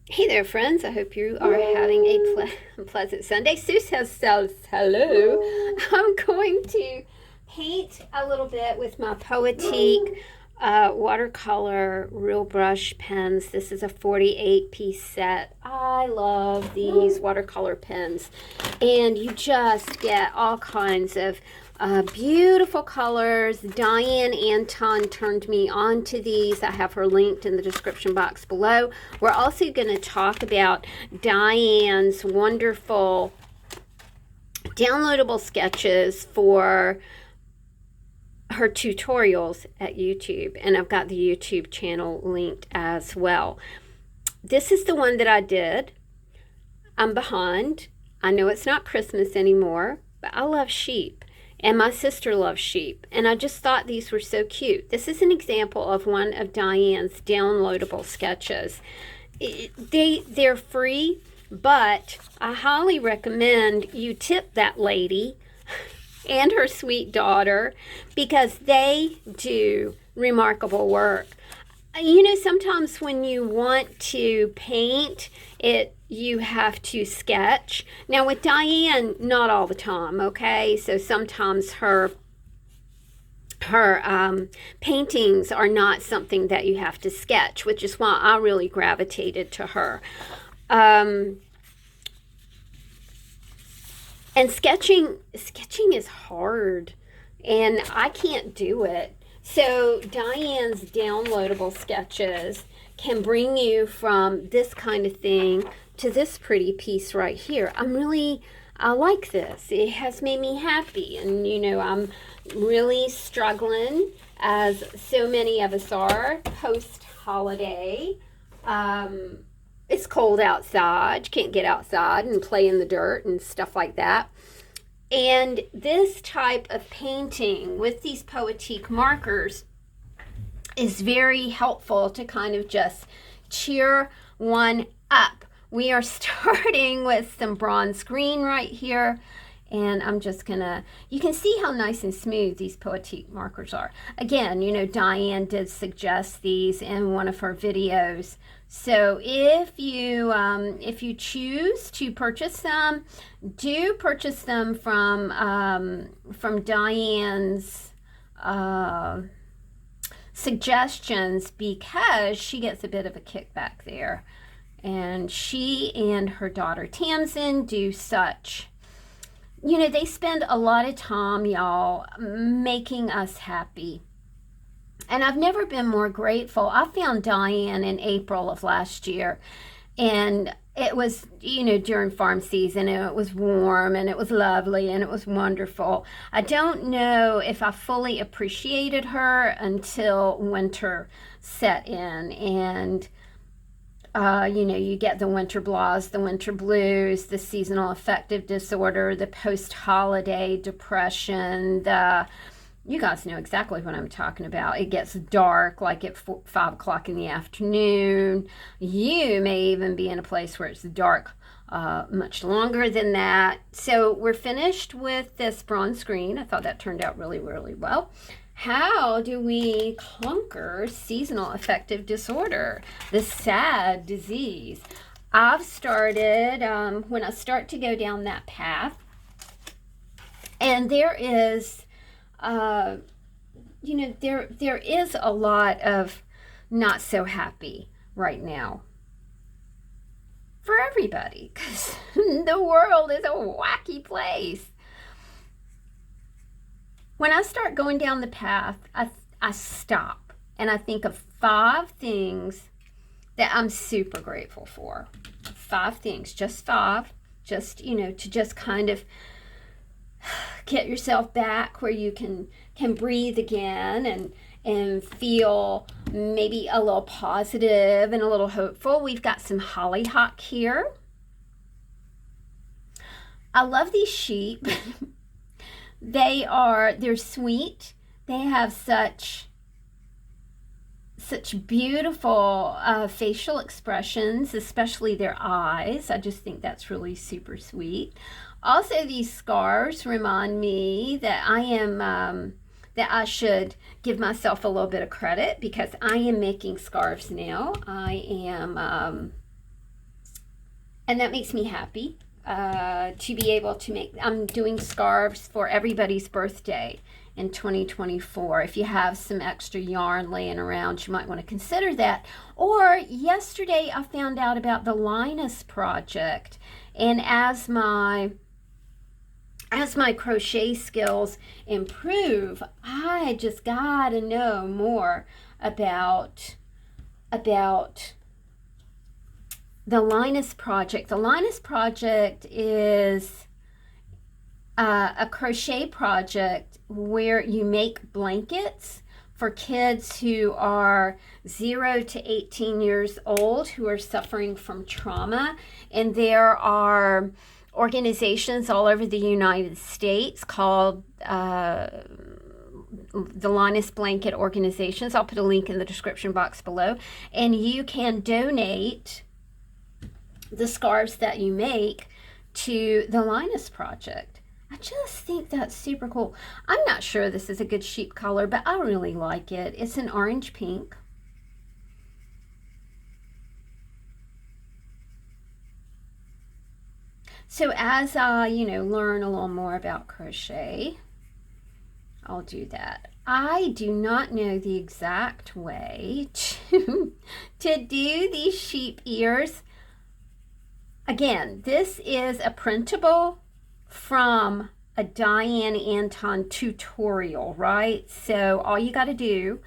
Hey there, friends. I hope you are having a pleasant Sunday. Sue says hello. I'm going to paint a little bit with my Poetic watercolor real brush pens. This is a 48-piece set. I love these watercolor pens. And you just get all kinds of beautiful colors. Diane Antone turned me on to these. I have her linked in the description box below. We're also going to talk about Diane's wonderful downloadable sketches for her tutorials at YouTube, and I've got the YouTube channel linked as well. This is the one that I did. I'm behind. I know it's not Christmas anymore, but I love sheep. And my sister loves sheep, and I just thought these were so cute. This is an example of one of Diane's downloadable sketches. They're free, but I highly recommend you tip that lady and her sweet daughter because they do remarkable work. You know, sometimes when you want to paint it, you have to sketch. Now with Diane, not all the time, okay? So sometimes her paintings are not something that you have to sketch, which is why I really gravitated to her. And sketching is hard, and I can't do it. So Diane's downloadable sketches can bring you from this kind of thing to this pretty piece right here. I like this. It has made me happy, and you know, I'm really struggling, as so many of us are, post-holiday. It's cold outside. You can't get outside and play in the dirt and stuff like that. And this type of painting with these Poetic markers is very helpful to kind of just cheer one up. We are starting with some bronze green right here. And I'm just gonna, you can see how nice and smooth these Poetic markers are. Again, you know, Diane did suggest these in one of her videos. So if you choose to purchase them, do purchase them from Diane's suggestions, because she gets a bit of a kickback there. And she and her daughter Tamsin do such, you know, they spend a lot of time, y'all, making us happy. And I've never been more grateful. I found Diane in April of last year, and it was, you know, during farm season, and it was warm, and it was lovely, and it was wonderful. I don't know if I fully appreciated her until winter set in, and you know, you get the winter blahs, the winter blues, the seasonal affective disorder, the post-holiday depression, you guys know exactly what I'm talking about. It gets dark like at 5 o'clock in the afternoon. You may even be in a place where it's dark much longer than that. So we're finished with this bronze screen. I thought that turned out really, really well. How do we conquer seasonal affective disorder, the sad disease? I've started, when I start to go down that path, and there is, you know, there is a lot of not so happy right now for everybody, because the world is a wacky place. When I start going down the path, I stop and I think of 5 things that I'm super grateful for. 5 things, just 5, just, you know, to just kind of get yourself back where you can breathe again and feel maybe a little positive and a little hopeful. We've got some hollyhock here. I love these sheep. They're sweet. They have such beautiful facial expressions, especially their eyes. I just think that's really super sweet. Also, these scarves remind me that that I should give myself a little bit of credit, because I am making scarves now. I am And that makes me happy to be able to make. I'm doing scarves for everybody's birthday in 2024. If you have some extra yarn laying around, you might want to consider that. Or yesterday I found out about the Linus project, and as my crochet skills improve, I just gotta know more about the Linus project. The Linus project is a crochet project where you make blankets for kids who are 0 to 18 years old who are suffering from trauma. And there are organizations all over the United States called the Linus Blanket Organizations. I'll put a link in the description box below. And you can donate the scarves that you make to the Linus project. I just think that's super cool. I'm not sure this is a good sheep color, but I really like it. It's an orange pink. So as I, learn a little more about crochet, I'll do that. I do not know the exact way to do these sheep ears. Again, this is a printable from a Diane Antone tutorial, right? So all you got to do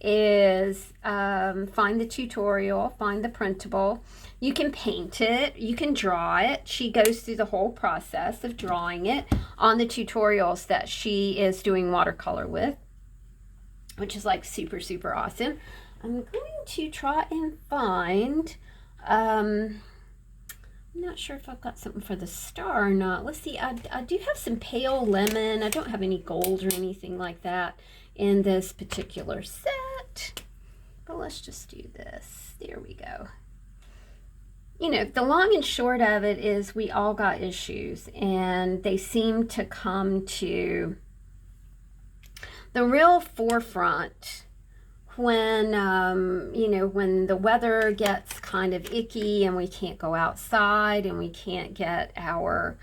is find the tutorial, find the printable. You can paint it, you can draw it. She goes through the whole process of drawing it on the tutorials that she is doing watercolor with, which is like super, super awesome. I'm going to try and find, I'm not sure if I've got something for the star or not. Let's see, I do have some pale lemon. I don't have any gold or anything like that in this particular set. But let's just do this. There we go. The long and short of it is we all got issues, and they seem to come to the real forefront when when the weather gets kind of icky and we can't go outside and we can't get our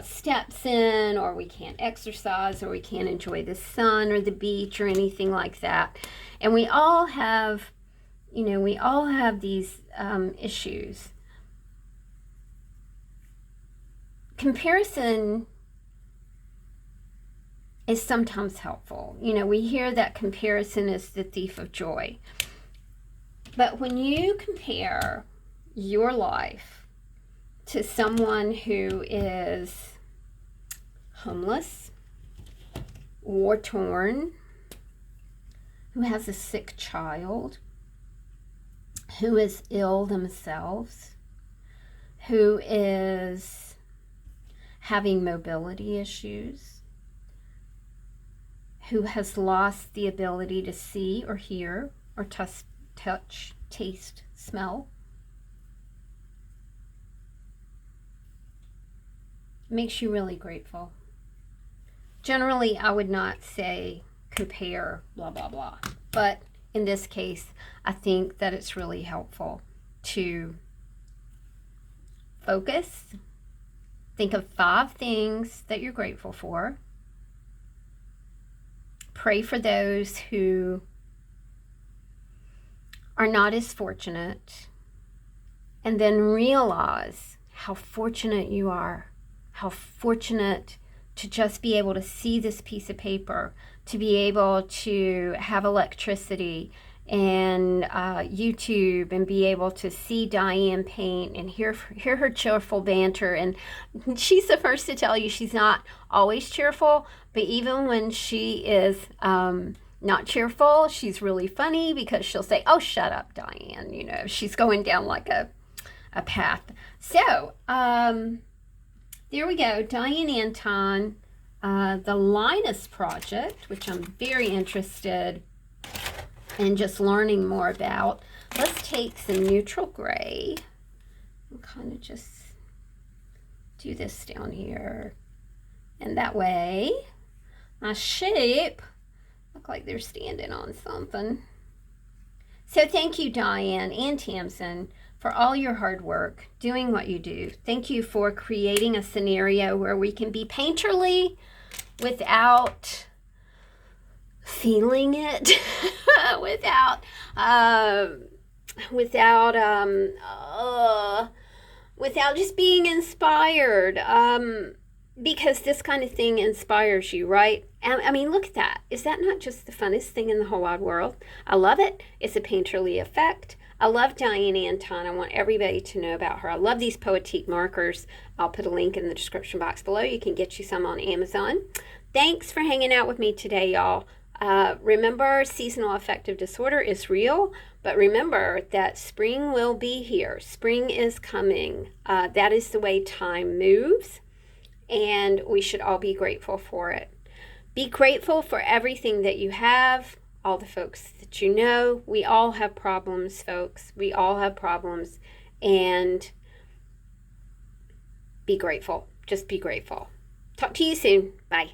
steps in, or we can't exercise, or we can't enjoy the sun or the beach or anything like that. And we all have these issues. Comparison is sometimes helpful. We hear that comparison is the thief of joy. But when you compare your life to someone who is homeless, war-torn, who has a sick child, who is ill themselves, who is having mobility issues, who has lost the ability to see or hear or touch, taste, smell, it makes you really grateful. Generally, I would not say compare, blah, blah, blah. But in this case, I think that it's really helpful to focus. Think of 5 things that you're grateful for. Pray for those who are not as fortunate. And then realize how fortunate you are. How fortunate to just be able to see this piece of paper, to be able to have electricity and YouTube, and be able to see Diane paint and hear her cheerful banter. And she's the first to tell you she's not always cheerful, but even when she is not cheerful, she's really funny, because she'll say, "Oh, shut up, Diane." She's going down like a path. So there we go, Diane Antone, the Linus project, which I'm very interested and just learning more about. Let's take some neutral gray and kind of just do this down here. And that way, my sheep look like they're standing on something. So thank you, Diane and Tamsin, for all your hard work, doing what you do. Thank you for creating a scenario where we can be painterly without feeling it, without just being inspired. Because this kind of thing inspires you, right? I mean, look at that. Is that not just the funnest thing in the whole wide world? I love it. It's a painterly effect. I love Diane Antone. I want everybody to know about her. I love these Poetic markers. I'll put a link in the description box below. You can get you some on Amazon. Thanks for hanging out with me today, y'all. Remember, seasonal affective disorder is real, but remember that spring will be here. Spring is coming. That is the way time moves, and we should all be grateful for it. Be grateful for everything that you have, all the folks that you know. We all have problems, folks. We all have problems, and be grateful. Just be grateful. Talk to you soon. Bye.